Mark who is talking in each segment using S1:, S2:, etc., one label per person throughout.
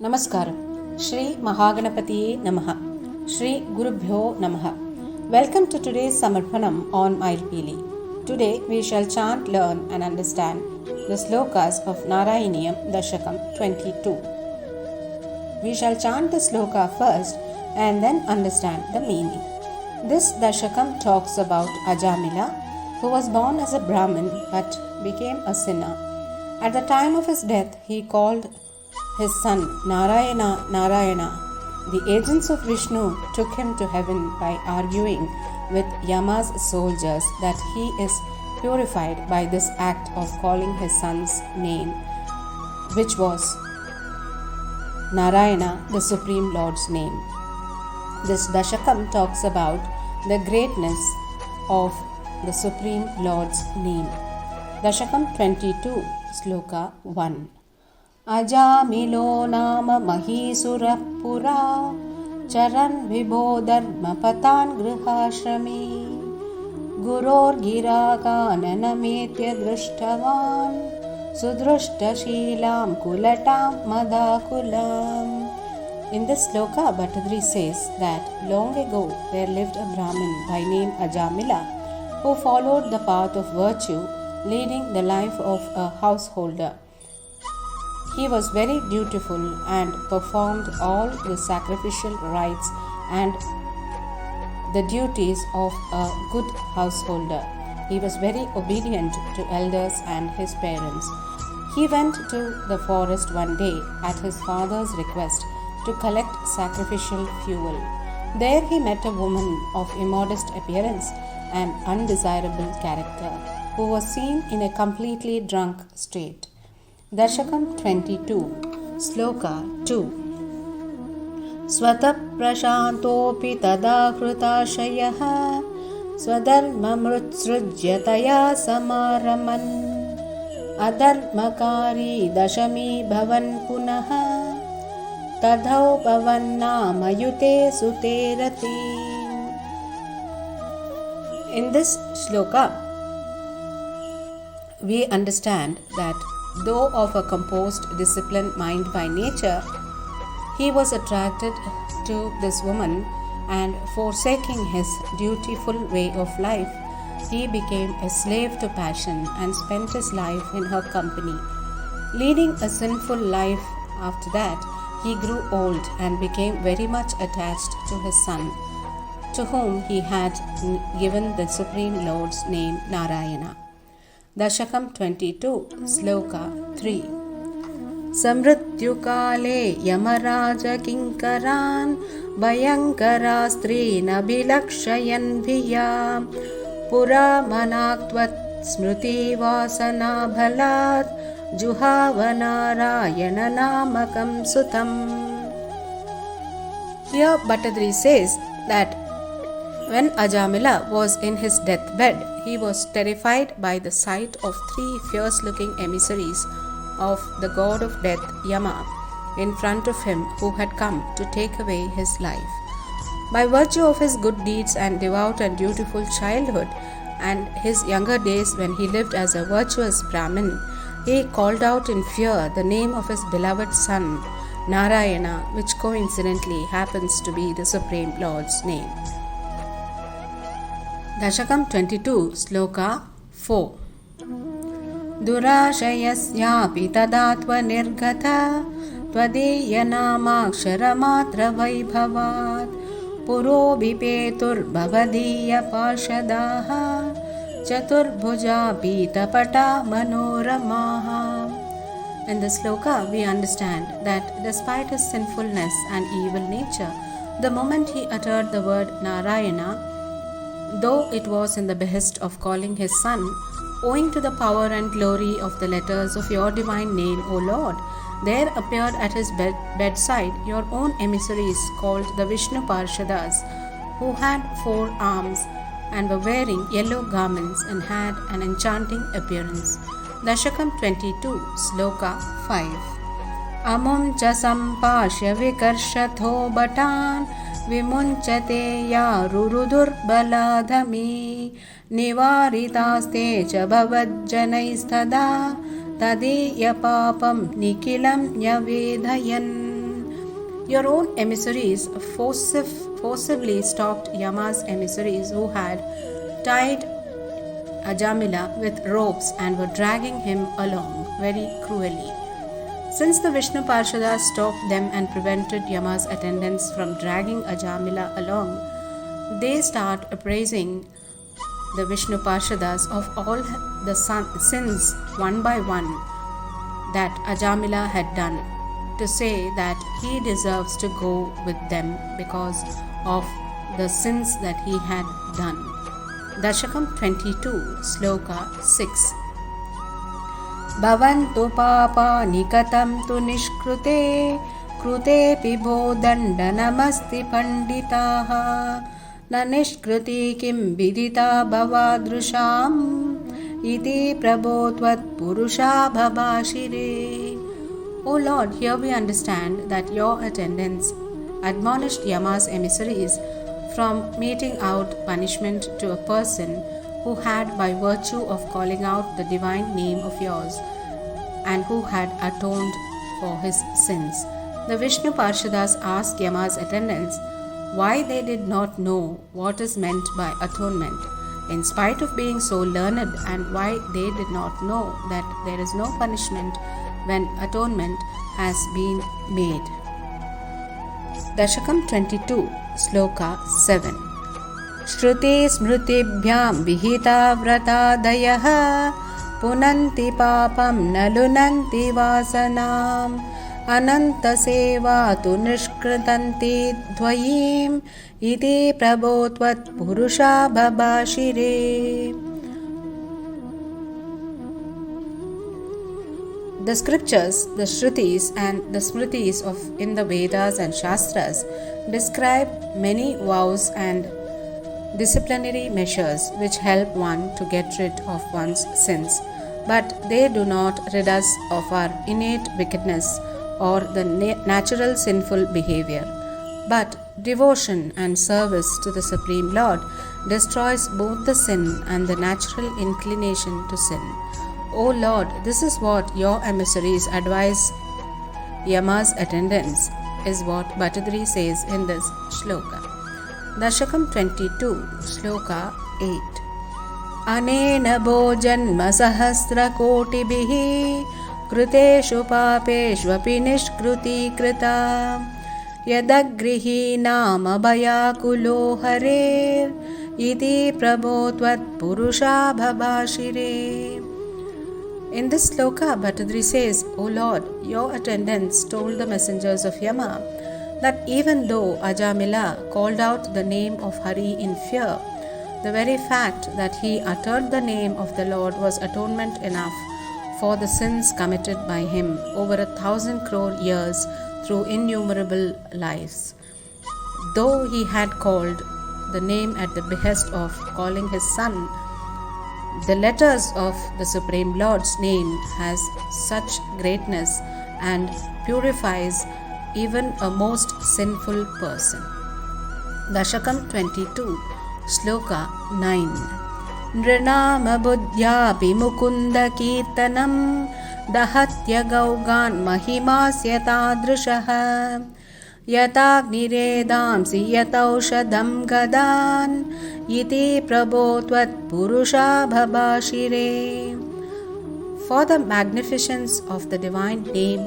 S1: Namaskaram. Shri Mahaganapatiye Namah. Shri Gurubhyo Namah. Welcome to today's Samarpanam on Mayilpeeli. Today we shall chant, learn and understand the Slokas of Narayaneeyam Dasakam 22. We shall chant the sloka first and then understand the meaning. This Dasakam talks about Ajamila, who was born as a Brahmin but became a sinner. At the time of his death, he called his son Narayana, Narayana. The agents of Vishnu took him to heaven by arguing with Yama's soldiers that he is purified by this act of calling his son's name, which was Narayana, the Supreme Lord's name. This Dasakam talks about the greatness of the Supreme Lord's name. Dasakam 22, Sloka 1. Ajamilo nama mahisura pura charan vibho dharma patan grihashrami guror giragananametya drishtavan sudrushta shilam kulatam madakulam. In this sloka, Bhattadri says that long ago there lived a Brahmin by name Ajamila who followed the path of virtue, leading the life of a householder. He was very dutiful and performed all the sacrificial rites and the duties of a good householder. He was very obedient to elders and his parents. He went to the forest one day at his father's request to collect sacrificial fuel. There he met a woman of immodest appearance and undesirable character, who was seen in a completely drunk state. Dasakam 22, Sloka 2. Swata prashantopi tada krutashayah swadharma mrutsrujyataya samaraman adharmakari dashami bhavan punaha tadhau bhavannamayute suterati. In this sloka, we understand that though of a composed, disciplined mind by nature, he was attracted to this woman, and forsaking his dutiful way of life, he became a slave to passion and spent his life in her company. Leading a sinful life after that, he grew old and became very much attached to his son, to whom he had given the Supreme Lord's name Narayana. Dasakam 22, Sloka 3. Samrityukale yamaraja kinkaran bhayankara strina bhilakshayan bhiya pura manaktvat smriti vasana bhalat juhavanarayana namakam sutam. Here Bhattadri says that when Ajamila was in his deathbed, he was terrified by the sight of three fierce-looking emissaries of the god of death, Yama, in front of him, who had come to take away his life. By virtue of his good deeds and devout and dutiful childhood, and his younger days when he lived as a virtuous Brahmin, he called out in fear the name of his beloved son, Narayana, which coincidentally happens to be the Supreme Lord's name. Dasakam 22, Sloka 4. Durashayasyapi tadatva nirgata tvadeyanamaksharamatra vaibhavat purobhipetur bhavadiya parshadaha chaturbhuja pitapata manoramaha. In the sloka, we understand that despite his sinfulness and evil nature, the moment he uttered the word Narayana, though it was in the behest of calling his son, owing to the power and glory of the letters of your divine name, O Lord, there appeared at his bedside your own emissaries called the Vishnu Parshadas, who had 4 arms and were wearing yellow garments and had an enchanting appearance. Dasakam 22, Sloka 5. Amum cha sampashya vikarshatho batan vimunchate ya rurudur baladhami nivaritaste cha bhavajjanaistada tadiya papam nikilam nyavedhayan. Your own emissaries forcibly stopped Yama's emissaries who had tied Ajamila with ropes and were dragging him along very cruelly. Since the Vishnu Parshadas stopped them and prevented Yama's attendants from dragging Ajamila along, they start appraising the Vishnu Parshadas of all the sins one by one that Ajamila had done, to say that he deserves to go with them because of the sins that he had done. Dasakam 22, Sloka 6. Bhavantu papa nikatam tu nishkrute krute pibho dandanamasti panditaha na nishkruti kim vidita bhavadrusham iti prabhotvat purusha bhabashire. O Lord, here we understand that your attendants admonished Yama's emissaries from meting out punishment to a person who had, by virtue of calling out the divine name of yours, and who had atoned for his sins. The Vishnu Parshadas asked Yama's attendants why they did not know what is meant by atonement, in spite of being so learned, and why they did not know that there is no punishment when atonement has been made. Dasakam 22, Sloka 7. Shruti smrutibhyam vihita vratadayaha punanti papam nalunanti vasanam ananta seva tu nishkritanti dvayim iti prabhotvat purusha bhabashire. The scriptures, the Shrutis and the Smritis of in the Vedas and Shastras describe many vows and disciplinary measures which help one to get rid of one's sins, but they do not rid us of our innate wickedness or the natural sinful behavior. But devotion and service to the Supreme Lord destroys both the sin and the natural inclination to sin. O Lord, this is what your emissaries advise Yama's attendants, is what Bhattadri says in this shloka. Dasakam 22, Sloka 8. Anena bhojanma sahasra kotibihi kruteshu papeshvapi nishkruti krita yadagrihi nama bhayakulo harer iti prabhotvat purusha bhabashire. In this sloka, Bhattadri says, O Lord, your attendants told the messengers of Yama that even though Ajamila called out the name of Hari in fear, the very fact that he uttered the name of the Lord was atonement enough for the sins committed by him over 1,000 crore years through innumerable lives. Though he had called the name at the behest of calling his son, the letters of the Supreme Lord's name has such greatness and purifies even a most sinful person. Dasakam 22, Sloka 9. Nrinama buddhyapi mukunda kirtanam dahatya gaugan mahimasya tadrishaha yatagniredamsi yataushadam gadan iti prabhotvat purusha bhabashire. For the magnificence of the divine name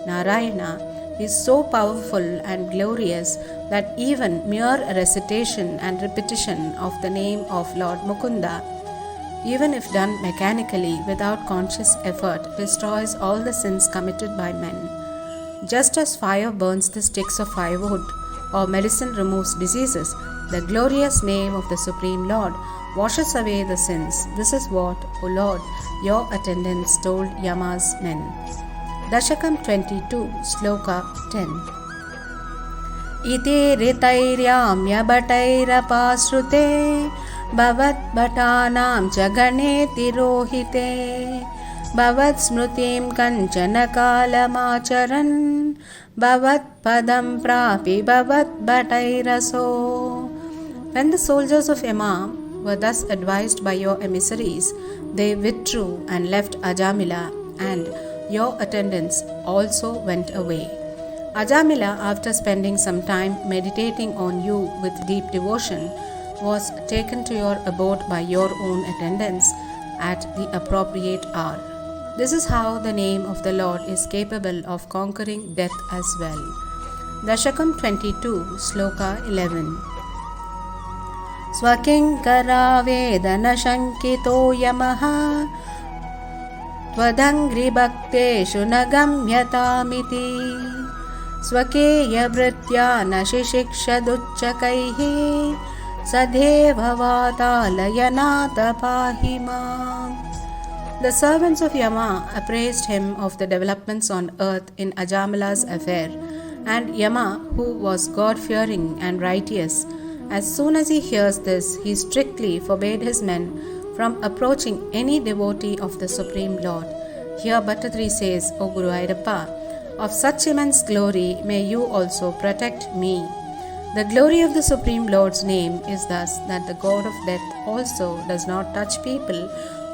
S1: Narayana is so powerful and glorious that even mere recitation and repetition of the name of Lord Mukunda, even if done mechanically without conscious effort, destroys all the sins committed by men. Just as fire burns the sticks of firewood or medicine removes diseases, the glorious name of the Supreme Lord washes away the sins. This is what, O Lord, your attendants told Yama's men. Dasakam 22, Sloka 10. Iti ritairyamya bhatairapasrute bhavat bhatanam jagane tirohite bhavat smrutim kanchana kalamacharan bhavat padam prapi bhavat bhatairaso. When the soldiers of Yama were thus advised by your emissaries, they withdrew and left Ajamila, and your attendants also went away. Ajamila, after spending some time meditating on you with deep devotion, was taken to your abode by your own attendants at the appropriate hour. This is how the name of the Lord is capable of conquering death as well. Dasakam 22, Sloka 11. Swakinkara vedana shankito yamaha Tvadangri bhakteshu nagamyatamiti Swakeya vritya nashishikshaduchakaihi Sadheva vatalayana pahima. The servants of Yama appraised him of the developments on earth in Ajamila's affair, and Yama, who was God-fearing and righteous, as soon as he hears this, he strictly forbade his men from approaching any devotee of the Supreme Lord. Here Bhattadri says, O Guru Ayyappa, of such immense glory may you also protect me. The glory of the Supreme Lord's name is thus that the God of death also does not touch people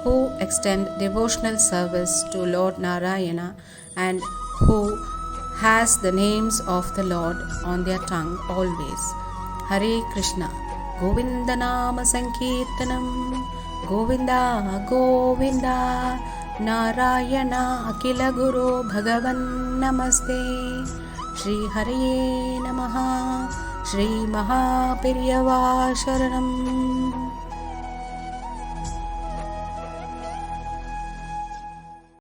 S1: who extend devotional service to Lord Narayana and who has the names of the Lord on their tongue always. Hare Krishna. Govinda Nama Sankirtanam. Govinda Govinda. Narayana Akila Guru Bhagavan Namaste. Shri Haraye Namah. Shri Mahapiryava Sharanam.